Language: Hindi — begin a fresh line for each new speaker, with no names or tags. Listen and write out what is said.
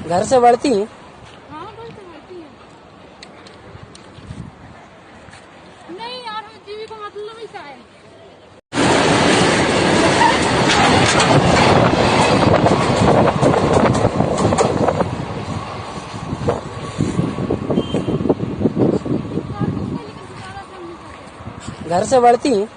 घर से बढ़ती हैं?
हाँ घर से बढ़ती है। नहीं यार जीवी का मतलब ही क्या है।
घर से बढ़ती हैं?